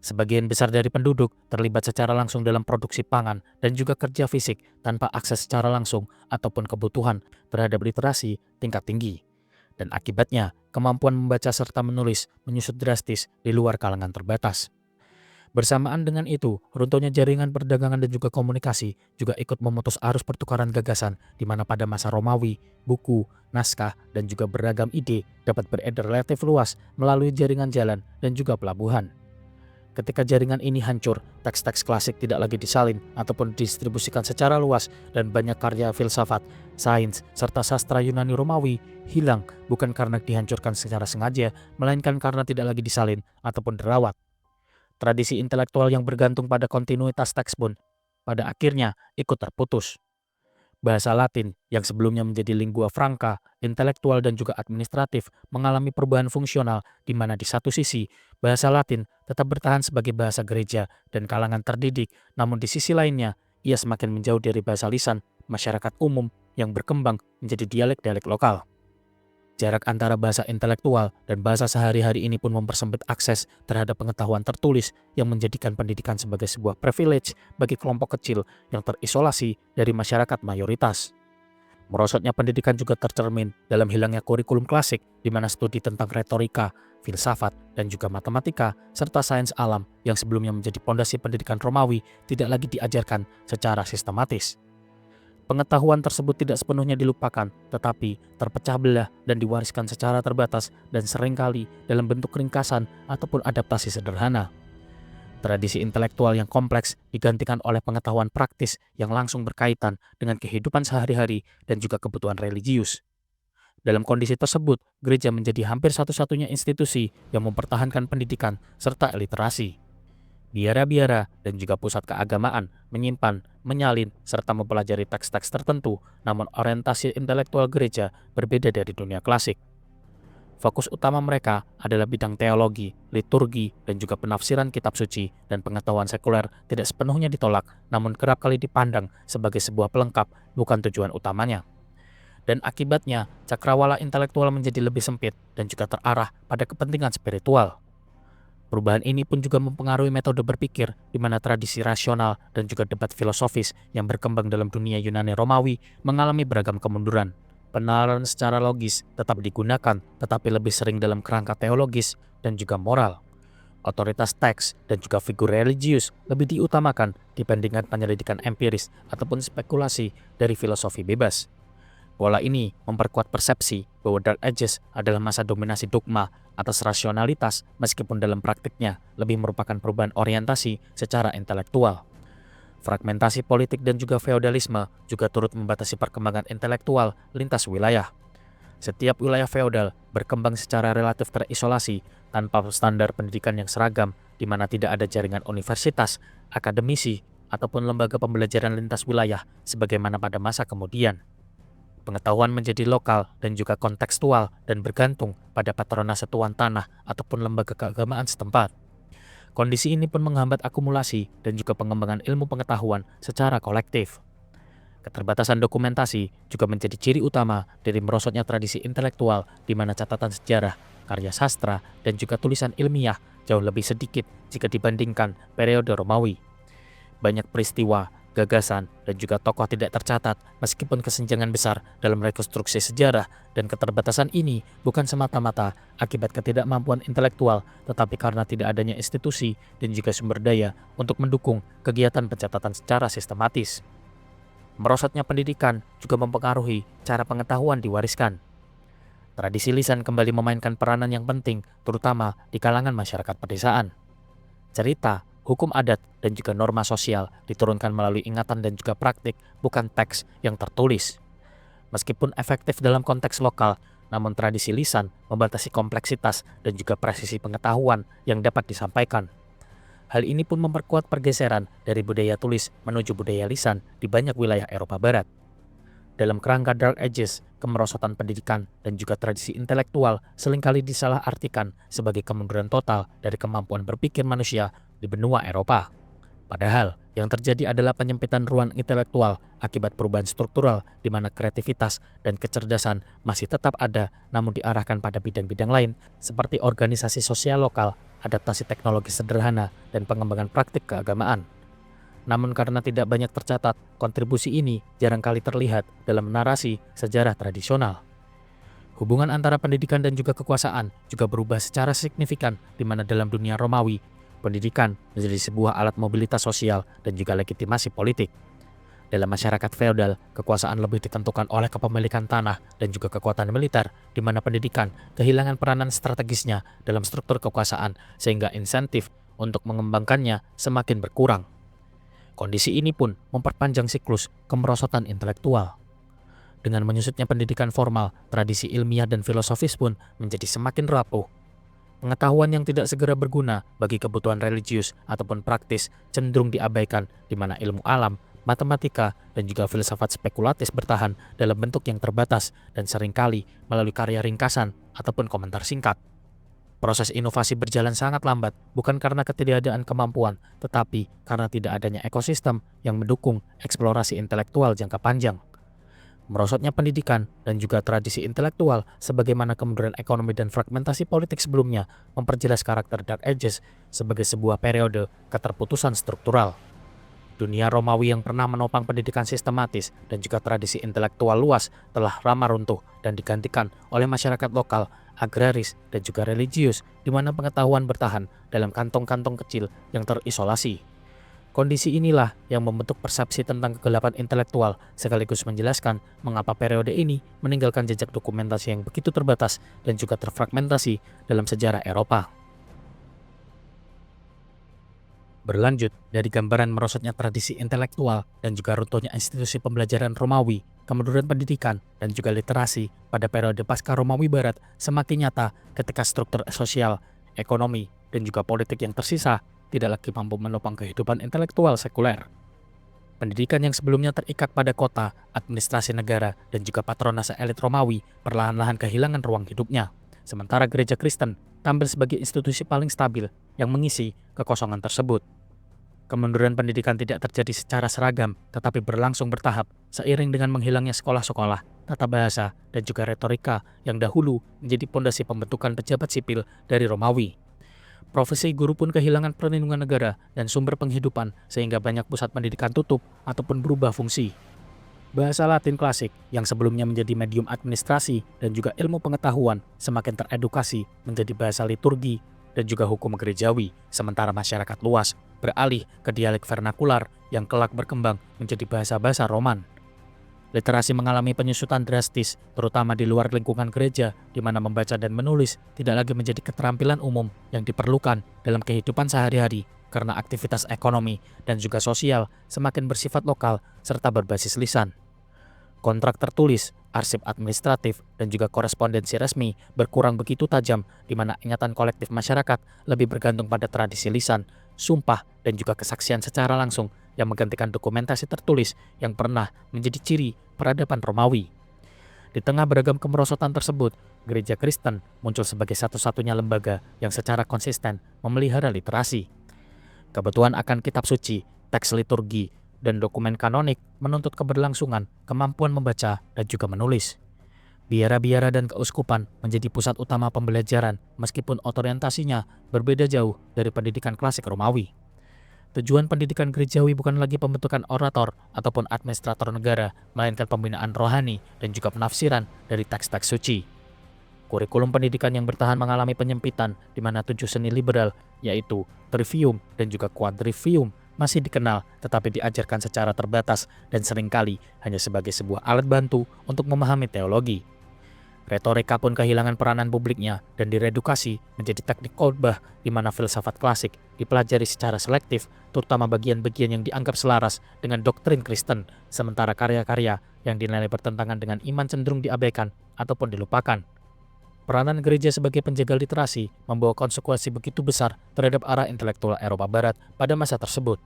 Sebagian besar dari penduduk terlibat secara langsung dalam produksi pangan dan juga kerja fisik tanpa akses secara langsung ataupun kebutuhan terhadap literasi tingkat tinggi. Dan akibatnya, kemampuan membaca serta menulis menyusut drastis di luar kalangan terbatas. Bersamaan dengan itu, runtuhnya jaringan perdagangan dan juga komunikasi juga ikut memutus arus pertukaran gagasan, di mana pada masa Romawi, buku, naskah, dan juga beragam ide dapat beredar relatif luas melalui jaringan jalan dan juga pelabuhan. Ketika jaringan ini hancur, teks-teks klasik tidak lagi disalin ataupun didistribusikan secara luas, dan banyak karya filsafat, sains, serta sastra Yunani Romawi hilang bukan karena dihancurkan secara sengaja, melainkan karena tidak lagi disalin ataupun dirawat. Tradisi intelektual yang bergantung pada kontinuitas teks pun pada akhirnya ikut terputus. Bahasa Latin yang sebelumnya menjadi lingua franca, intelektual dan juga administratif mengalami perubahan fungsional, di mana di satu sisi bahasa Latin tetap bertahan sebagai bahasa gereja dan kalangan terdidik, namun di sisi lainnya ia semakin menjauh dari bahasa lisan masyarakat umum yang berkembang menjadi dialek-dialek lokal. Jarak antara bahasa intelektual dan bahasa sehari-hari ini pun mempersempit akses terhadap pengetahuan tertulis yang menjadikan pendidikan sebagai sebuah privilege bagi kelompok kecil yang terisolasi dari masyarakat mayoritas. Merosotnya pendidikan juga tercermin dalam hilangnya kurikulum klasik, di mana studi tentang retorika, filsafat, dan juga matematika, serta sains alam yang sebelumnya menjadi pondasi pendidikan Romawi tidak lagi diajarkan secara sistematis. Pengetahuan tersebut tidak sepenuhnya dilupakan, tetapi terpecah belah dan diwariskan secara terbatas dan seringkali dalam bentuk ringkasan ataupun adaptasi sederhana. Tradisi intelektual yang kompleks digantikan oleh pengetahuan praktis yang langsung berkaitan dengan kehidupan sehari-hari dan juga kebutuhan religius. Dalam kondisi tersebut, gereja menjadi hampir satu-satunya institusi yang mempertahankan pendidikan serta literasi. Biara-biara dan juga pusat keagamaan menyimpan, menyalin, serta mempelajari teks-teks tertentu, namun orientasi intelektual gereja berbeda dari dunia klasik. Fokus utama mereka adalah bidang teologi, liturgi, dan juga penafsiran kitab suci, dan pengetahuan sekuler tidak sepenuhnya ditolak, namun kerap kali dipandang sebagai sebuah pelengkap, bukan tujuan utamanya. Dan akibatnya, cakrawala intelektual menjadi lebih sempit dan juga terarah pada kepentingan spiritual. Perubahan ini pun juga mempengaruhi metode berpikir, di mana tradisi rasional dan juga debat filosofis yang berkembang dalam dunia Yunani Romawi mengalami beragam kemunduran. Penalaran secara logis tetap digunakan, tetapi lebih sering dalam kerangka teologis dan juga moral. Otoritas teks dan juga figur religius lebih diutamakan dibandingkan penyelidikan empiris ataupun spekulasi dari filosofi bebas. Pola ini memperkuat persepsi bahwa Dark Ages adalah masa dominasi dogma atas rasionalitas, meskipun dalam praktiknya lebih merupakan perubahan orientasi secara intelektual. Fragmentasi politik dan juga feodalisme juga turut membatasi perkembangan intelektual lintas wilayah. Setiap wilayah feodal berkembang secara relatif terisolasi tanpa standar pendidikan yang seragam, di mana tidak ada jaringan universitas, akademisi, ataupun lembaga pembelajaran lintas wilayah sebagaimana pada masa kemudian. Pengetahuan menjadi lokal dan juga kontekstual dan bergantung pada patronase tuan tanah ataupun lembaga keagamaan setempat. Kondisi ini pun menghambat akumulasi dan juga pengembangan ilmu pengetahuan secara kolektif. Keterbatasan dokumentasi juga menjadi ciri utama dari merosotnya tradisi intelektual, di mana catatan sejarah, karya sastra, dan juga tulisan ilmiah jauh lebih sedikit jika dibandingkan periode Romawi. Banyak peristiwa, gagasan, dan juga tokoh tidak tercatat meskipun kesenjangan besar dalam rekonstruksi sejarah, dan keterbatasan ini bukan semata-mata akibat ketidakmampuan intelektual, tetapi karena tidak adanya institusi dan juga sumber daya untuk mendukung kegiatan pencatatan secara sistematis. Merosotnya pendidikan juga mempengaruhi cara pengetahuan diwariskan. Tradisi lisan kembali memainkan peranan yang penting, terutama di kalangan masyarakat pedesaan. Cerita, hukum adat, dan juga norma sosial diturunkan melalui ingatan dan juga praktik, bukan teks yang tertulis. Meskipun efektif dalam konteks lokal, namun tradisi lisan membatasi kompleksitas dan juga presisi pengetahuan yang dapat disampaikan. Hal ini pun memperkuat pergeseran dari budaya tulis menuju budaya lisan di banyak wilayah Eropa Barat. Dalam kerangka Dark Ages, kemerosotan pendidikan dan juga tradisi intelektual seringkali disalahartikan sebagai kemunduran total dari kemampuan berpikir manusia di benua Eropa. Padahal, yang terjadi adalah penyempitan ruang intelektual akibat perubahan struktural di mana kreativitas dan kecerdasan masih tetap ada, namun diarahkan pada bidang-bidang lain seperti organisasi sosial lokal, adaptasi teknologi sederhana, dan pengembangan praktik keagamaan. Namun karena tidak banyak tercatat, kontribusi ini jarang kali terlihat dalam narasi sejarah tradisional. Hubungan antara pendidikan dan juga kekuasaan juga berubah secara signifikan, di mana dalam dunia Romawi, pendidikan menjadi sebuah alat mobilitas sosial dan juga legitimasi politik. Dalam masyarakat feodal, kekuasaan lebih ditentukan oleh kepemilikan tanah dan juga kekuatan militer, di mana pendidikan kehilangan peranan strategisnya dalam struktur kekuasaan, sehingga insentif untuk mengembangkannya semakin berkurang. Kondisi ini pun memperpanjang siklus kemerosotan intelektual. Dengan menyusutnya pendidikan formal, tradisi ilmiah dan filosofis pun menjadi semakin rapuh. Pengetahuan yang tidak segera berguna bagi kebutuhan religius ataupun praktis cenderung diabaikan, di mana ilmu alam, matematika, dan juga filsafat spekulatif bertahan dalam bentuk yang terbatas dan seringkali melalui karya ringkasan ataupun komentar singkat. Proses inovasi berjalan sangat lambat, bukan karena ketidakadaan kemampuan, tetapi karena tidak adanya ekosistem yang mendukung eksplorasi intelektual jangka panjang. Merosotnya pendidikan dan juga tradisi intelektual sebagaimana kemunduran ekonomi dan fragmentasi politik sebelumnya memperjelas karakter Dark Ages sebagai sebuah periode keterputusan struktural. Dunia Romawi yang pernah menopang pendidikan sistematis dan juga tradisi intelektual luas telah lama runtuh dan digantikan oleh masyarakat lokal, agraris, dan juga religius, di mana pengetahuan bertahan dalam kantong-kantong kecil yang terisolasi. Kondisi inilah yang membentuk persepsi tentang kegelapan intelektual, sekaligus menjelaskan mengapa periode ini meninggalkan jejak dokumentasi yang begitu terbatas dan juga terfragmentasi dalam sejarah Eropa. Berlanjut dari gambaran merosotnya tradisi intelektual dan juga runtuhnya institusi pembelajaran Romawi, kemunduran pendidikan dan juga literasi pada periode pasca Romawi Barat semakin nyata ketika struktur sosial, ekonomi, dan juga politik yang tersisa tidak lagi mampu menopang kehidupan intelektual sekuler. Pendidikan yang sebelumnya terikat pada kota, administrasi negara, dan juga patronase elit Romawi perlahan-lahan kehilangan ruang hidupnya. Sementara gereja Kristen tampil sebagai institusi paling stabil yang mengisi kekosongan tersebut. Kemunduran pendidikan tidak terjadi secara seragam, tetapi berlangsung bertahap seiring dengan menghilangnya sekolah-sekolah, tata bahasa, dan juga retorika yang dahulu menjadi pondasi pembentukan pejabat sipil dari Romawi. Profesi guru pun kehilangan perlindungan negara dan sumber penghidupan sehingga banyak pusat pendidikan tutup ataupun berubah fungsi. Bahasa Latin klasik yang sebelumnya menjadi medium administrasi dan juga ilmu pengetahuan semakin teredukasi menjadi bahasa liturgi dan juga hukum gerejawi, sementara masyarakat luas beralih ke dialek vernakular yang kelak berkembang menjadi bahasa-bahasa Roman. Literasi mengalami penyusutan drastis, terutama di luar lingkungan gereja, di mana membaca dan menulis tidak lagi menjadi keterampilan umum yang diperlukan dalam kehidupan sehari-hari, karena aktivitas ekonomi dan juga sosial semakin bersifat lokal serta berbasis lisan. Kontrak tertulis, arsip administratif, dan juga korespondensi resmi berkurang begitu tajam, di mana ingatan kolektif masyarakat lebih bergantung pada tradisi lisan, sumpah, dan juga kesaksian secara langsung yang menggantikan dokumentasi tertulis yang pernah menjadi ciri peradaban Romawi. Di tengah beragam kemerosotan tersebut, gereja Kristen muncul sebagai satu-satunya lembaga yang secara konsisten memelihara literasi. Kebutuhan akan kitab suci, teks liturgi, dan dokumen kanonik menuntut keberlangsungan, kemampuan membaca, dan juga menulis. Biara-biara dan keuskupan menjadi pusat utama pembelajaran meskipun orientasinya berbeda jauh dari pendidikan klasik Romawi. Tujuan pendidikan gerejawi bukan lagi pembentukan orator ataupun administrator negara, melainkan pembinaan rohani dan juga penafsiran dari teks-teks suci. Kurikulum pendidikan yang bertahan mengalami penyempitan, di mana 7 seni liberal, yaitu trivium dan juga quadrivium, masih dikenal tetapi diajarkan secara terbatas dan seringkali hanya sebagai sebuah alat bantu untuk memahami teologi. Retorika pun kehilangan peranan publiknya dan diredukasi menjadi teknik khotbah, di mana filsafat klasik dipelajari secara selektif, terutama bagian-bagian yang dianggap selaras dengan doktrin Kristen, sementara karya-karya yang dinilai bertentangan dengan iman cenderung diabaikan ataupun dilupakan. Peranan gereja sebagai penjaga literasi membawa konsekuensi begitu besar terhadap arah intelektual Eropa Barat pada masa tersebut.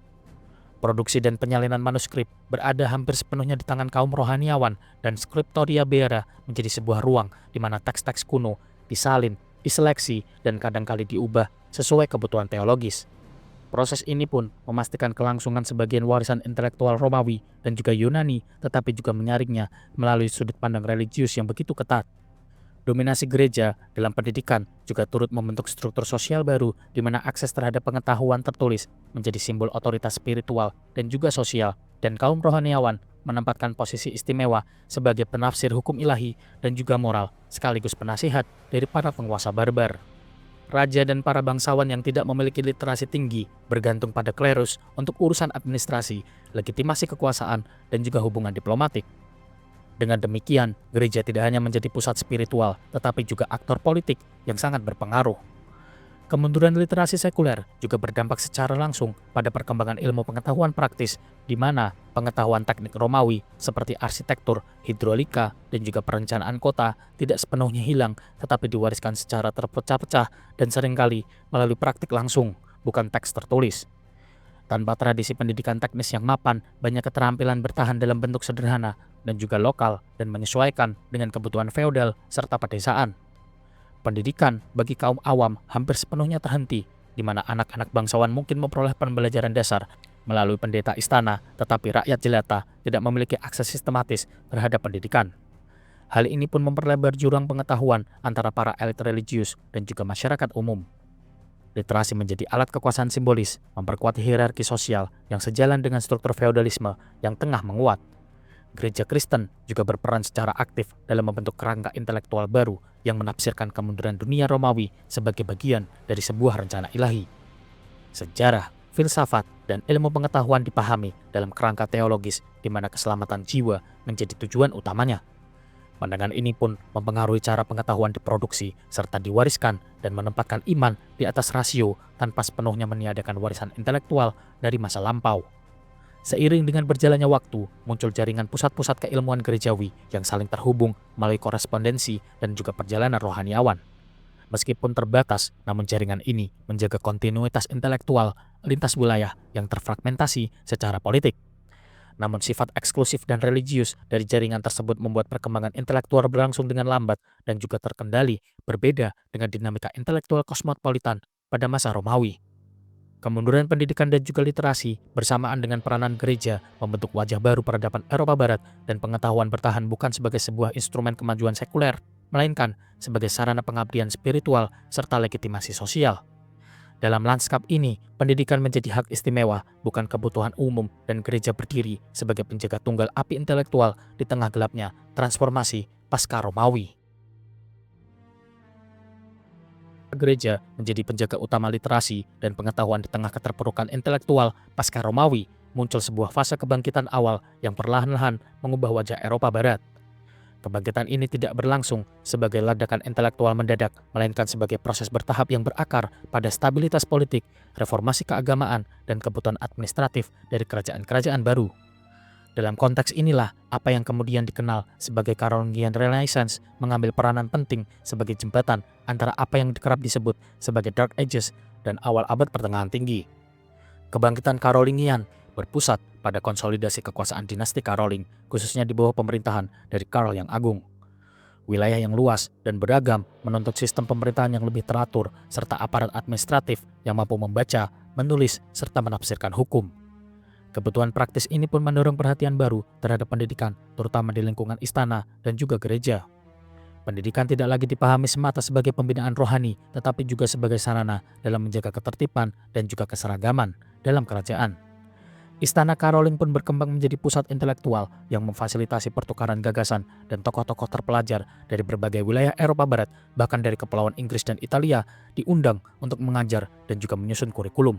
Produksi dan penyalinan manuskrip berada hampir sepenuhnya di tangan kaum rohaniawan, dan Scriptoria Beara menjadi sebuah ruang di mana teks-teks kuno disalin, diseleksi, dan kadangkali diubah sesuai kebutuhan teologis. Proses ini pun memastikan kelangsungan sebagian warisan intelektual Romawi dan juga Yunani, tetapi juga menyaringnya melalui sudut pandang religius yang begitu ketat. Dominasi gereja dalam pendidikan juga turut membentuk struktur sosial baru, di mana akses terhadap pengetahuan tertulis menjadi simbol otoritas spiritual dan juga sosial, dan kaum rohaniawan menempatkan posisi istimewa sebagai penafsir hukum ilahi dan juga moral, sekaligus penasihat dari para penguasa barbar. Raja dan para bangsawan yang tidak memiliki literasi tinggi bergantung pada klerus untuk urusan administrasi, legitimasi kekuasaan, dan juga hubungan diplomatik. Dengan demikian, gereja tidak hanya menjadi pusat spiritual, tetapi juga aktor politik yang sangat berpengaruh. Kemunduran literasi sekuler juga berdampak secara langsung pada perkembangan ilmu pengetahuan praktis, di mana pengetahuan teknik Romawi seperti arsitektur, hidrolika, dan juga perencanaan kota tidak sepenuhnya hilang, tetapi diwariskan secara terpecah-pecah dan seringkali melalui praktik langsung, bukan teks tertulis. Tanpa tradisi pendidikan teknis yang mapan, banyak keterampilan bertahan dalam bentuk sederhana dan juga lokal dan menyesuaikan dengan kebutuhan feodal serta pedesaan. Pendidikan bagi kaum awam hampir sepenuhnya terhenti, di mana anak-anak bangsawan mungkin memperoleh pembelajaran dasar melalui pendeta istana, tetapi rakyat jelata tidak memiliki akses sistematis terhadap pendidikan. Hal ini pun memperlebar jurang pengetahuan antara para elit religius dan juga masyarakat umum. Literasi menjadi alat kekuasaan simbolis, memperkuat hierarki sosial yang sejalan dengan struktur feodalisme yang tengah menguat. Gereja Kristen juga berperan secara aktif dalam membentuk kerangka intelektual baru yang menafsirkan kemunduran dunia Romawi sebagai bagian dari sebuah rencana ilahi. Sejarah, filsafat, dan ilmu pengetahuan dipahami dalam kerangka teologis, di mana keselamatan jiwa menjadi tujuan utamanya. Pandangan ini pun mempengaruhi cara pengetahuan diproduksi serta diwariskan dan menempatkan iman di atas rasio tanpa sepenuhnya meniadakan warisan intelektual dari masa lampau. Seiring dengan berjalannya waktu, muncul jaringan pusat-pusat keilmuan gerejawi yang saling terhubung melalui korespondensi dan juga perjalanan rohaniawan. Meskipun terbatas, namun jaringan ini menjaga kontinuitas intelektual lintas wilayah yang terfragmentasi secara politik. Namun sifat eksklusif dan religius dari jaringan tersebut membuat perkembangan intelektual berlangsung dengan lambat dan juga terkendali, berbeda dengan dinamika intelektual kosmopolitan pada masa Romawi. Kemunduran pendidikan dan juga literasi bersamaan dengan peranan gereja membentuk wajah baru peradaban Eropa Barat, dan pengetahuan bertahan bukan sebagai sebuah instrumen kemajuan sekuler, melainkan sebagai sarana pengabdian spiritual serta legitimasi sosial. Dalam lanskap ini, pendidikan menjadi hak istimewa, bukan kebutuhan umum, dan gereja berdiri sebagai penjaga tunggal api intelektual di tengah gelapnya transformasi pasca Romawi. Gereja menjadi penjaga utama literasi dan pengetahuan di tengah keterpurukan intelektual pasca Romawi. Muncul sebuah fase kebangkitan awal yang perlahan-lahan mengubah wajah Eropa Barat. Kebangkitan ini tidak berlangsung sebagai ledakan intelektual mendadak, melainkan sebagai proses bertahap yang berakar pada stabilitas politik, reformasi keagamaan, dan kebutuhan administratif dari kerajaan-kerajaan baru. Dalam konteks inilah, apa yang kemudian dikenal sebagai Carolingian Renaissance mengambil peranan penting sebagai jembatan antara apa yang kerap disebut sebagai Dark Ages dan awal abad pertengahan tinggi. Kebangkitan Carolingian berpusat pada konsolidasi kekuasaan dinasti Caroling, khususnya di bawah pemerintahan dari Karl yang Agung. Wilayah yang luas dan beragam menuntut sistem pemerintahan yang lebih teratur, serta aparat administratif yang mampu membaca, menulis, serta menafsirkan hukum. Kebutuhan praktis ini pun mendorong perhatian baru terhadap pendidikan, terutama di lingkungan istana dan juga gereja. Pendidikan tidak lagi dipahami semata sebagai pembinaan rohani, tetapi juga sebagai sarana dalam menjaga ketertiban dan juga keseragaman dalam kerajaan. Istana Caroling pun berkembang menjadi pusat intelektual yang memfasilitasi pertukaran gagasan dan tokoh-tokoh terpelajar dari berbagai wilayah Eropa Barat, bahkan dari kepulauan Inggris dan Italia, diundang untuk mengajar dan juga menyusun kurikulum.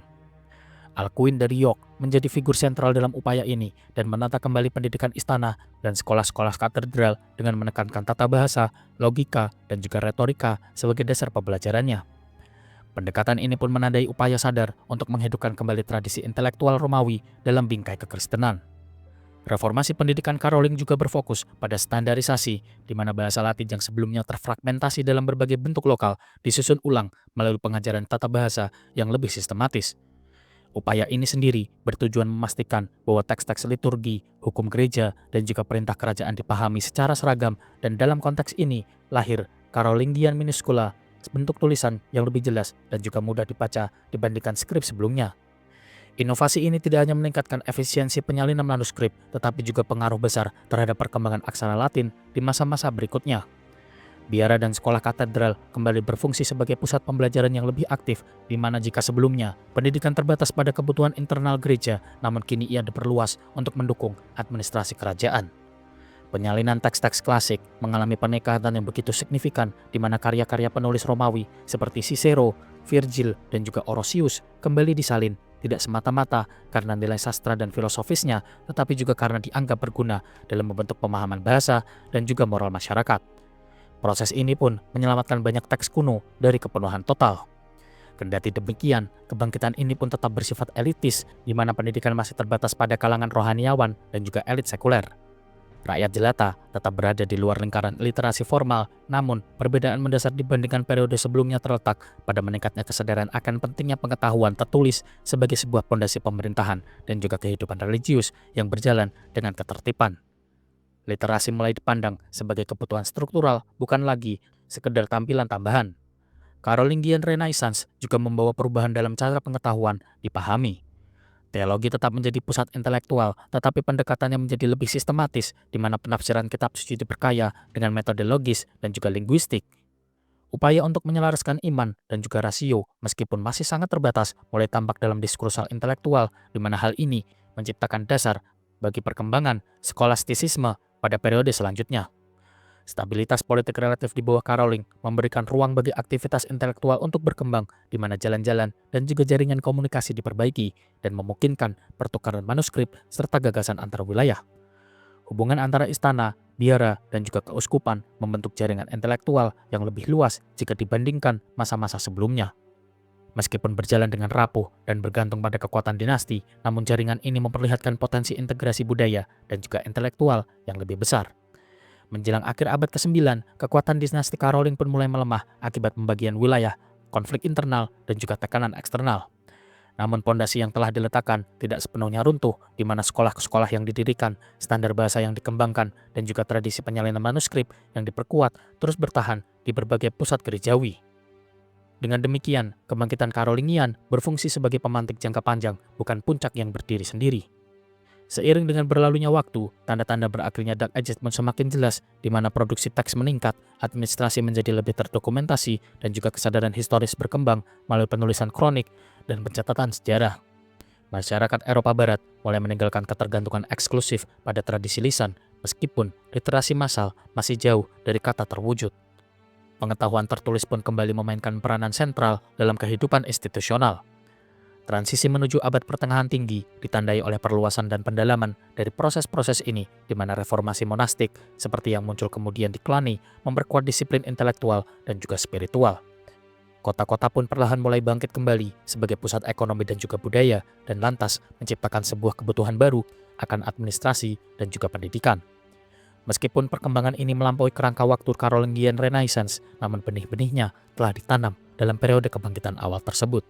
Alcuin dari York menjadi figur sentral dalam upaya ini dan menata kembali pendidikan istana dan sekolah-sekolah katedral dengan menekankan tata bahasa, logika, dan juga retorika sebagai dasar pembelajarannya. Pendekatan ini pun menandai upaya sadar untuk menghidupkan kembali tradisi intelektual Romawi dalam bingkai kekristenan. Reformasi pendidikan Caroling juga berfokus pada standarisasi, di mana bahasa Latin yang sebelumnya terfragmentasi dalam berbagai bentuk lokal disusun ulang melalui pengajaran tata bahasa yang lebih sistematis. Upaya ini sendiri bertujuan memastikan bahwa teks-teks liturgi, hukum gereja, dan juga perintah kerajaan dipahami secara seragam, dan dalam konteks ini lahir Carolingian Minuscula, bentuk tulisan yang lebih jelas dan juga mudah dibaca dibandingkan skrip sebelumnya. Inovasi ini tidak hanya meningkatkan efisiensi penyalinan manuskrip, tetapi juga pengaruh besar terhadap perkembangan aksara Latin di masa-masa berikutnya. Biara dan sekolah katedral kembali berfungsi sebagai pusat pembelajaran yang lebih aktif, di mana jika sebelumnya pendidikan terbatas pada kebutuhan internal gereja, namun kini ia diperluas untuk mendukung administrasi kerajaan. Penyalinan teks-teks klasik mengalami peningkatan yang begitu signifikan, di mana karya-karya penulis Romawi seperti Cicero, Virgil, dan juga Orosius kembali disalin, tidak semata-mata karena nilai sastra dan filosofisnya, tetapi juga karena dianggap berguna dalam membentuk pemahaman bahasa dan juga moral masyarakat. Proses ini pun menyelamatkan banyak teks kuno dari kepenuhan total. Kendati demikian, kebangkitan ini pun tetap bersifat elitis, di mana pendidikan masih terbatas pada kalangan rohaniawan dan juga elit sekuler. Rakyat jelata tetap berada di luar lingkaran literasi formal, namun perbedaan mendasar dibandingkan periode sebelumnya terletak pada meningkatnya kesadaran akan pentingnya pengetahuan tertulis sebagai sebuah pondasi pemerintahan dan juga kehidupan religius yang berjalan dengan ketertiban. Literasi mulai dipandang sebagai kebutuhan struktural, bukan lagi sekedar tampilan tambahan. Carolingian Renaissance juga membawa perubahan dalam cara pengetahuan dipahami. Teologi tetap menjadi pusat intelektual, tetapi pendekatannya menjadi lebih sistematis, di mana penafsiran kitab suci diperkaya dengan metode logis dan juga linguistik. Upaya untuk menyelaraskan iman dan juga rasio, meskipun masih sangat terbatas, mulai tampak dalam diskursal intelektual, di mana hal ini menciptakan dasar bagi perkembangan skolastisisme pada periode selanjutnya. Stabilitas politik relatif di bawah Caroling memberikan ruang bagi aktivitas intelektual untuk berkembang, di mana jalan-jalan dan juga jaringan komunikasi diperbaiki dan memungkinkan pertukaran manuskrip serta gagasan antar wilayah. Hubungan antara istana, biara, dan juga keuskupan membentuk jaringan intelektual yang lebih luas jika dibandingkan masa-masa sebelumnya. Meskipun berjalan dengan rapuh dan bergantung pada kekuatan dinasti, namun jaringan ini memperlihatkan potensi integrasi budaya dan juga intelektual yang lebih besar. Menjelang akhir abad ke-9, kekuatan dinasti Caroling pun mulai melemah akibat pembagian wilayah, konflik internal, dan juga tekanan eksternal. Namun pondasi yang telah diletakkan tidak sepenuhnya runtuh, di mana sekolah-sekolah yang didirikan, standar bahasa yang dikembangkan, dan juga tradisi penyalinan manuskrip yang diperkuat terus bertahan di berbagai pusat gerejawi. Dengan demikian, kebangkitan Carolingian berfungsi sebagai pemantik jangka panjang, bukan puncak yang berdiri sendiri. Seiring dengan berlalunya waktu, tanda-tanda berakhirnya Dark Ages pun semakin jelas, di mana produksi teks meningkat, administrasi menjadi lebih terdokumentasi, dan juga kesadaran historis berkembang melalui penulisan kronik dan pencatatan sejarah. Masyarakat Eropa Barat mulai meninggalkan ketergantungan eksklusif pada tradisi lisan, meskipun literasi massal masih jauh dari kata terwujud. Pengetahuan tertulis pun kembali memainkan peranan sentral dalam kehidupan institusional. Transisi menuju abad pertengahan tinggi ditandai oleh perluasan dan pendalaman dari proses-proses ini, di mana reformasi monastik seperti yang muncul kemudian di Cluny memperkuat disiplin intelektual dan juga spiritual. Kota-kota pun perlahan mulai bangkit kembali sebagai pusat ekonomi dan juga budaya, dan lantas menciptakan sebuah kebutuhan baru akan administrasi dan juga pendidikan. Meskipun perkembangan ini melampaui kerangka waktu Carolingian Renaissance, namun benih-benihnya telah ditanam dalam periode kebangkitan awal tersebut.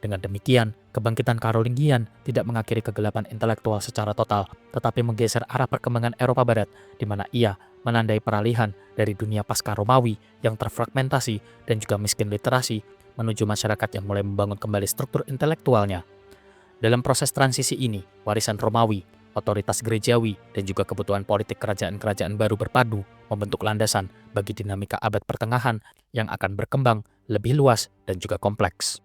Dengan demikian, kebangkitan Carolingian tidak mengakhiri kegelapan intelektual secara total, tetapi menggeser arah perkembangan Eropa Barat, di mana ia menandai peralihan dari dunia pasca Romawi yang terfragmentasi dan juga miskin literasi menuju masyarakat yang mulai membangun kembali struktur intelektualnya. Dalam proses transisi ini, warisan Romawi, otoritas gerejawi, dan juga kebutuhan politik kerajaan-kerajaan baru berpadu membentuk landasan bagi dinamika abad pertengahan yang akan berkembang lebih luas dan juga kompleks.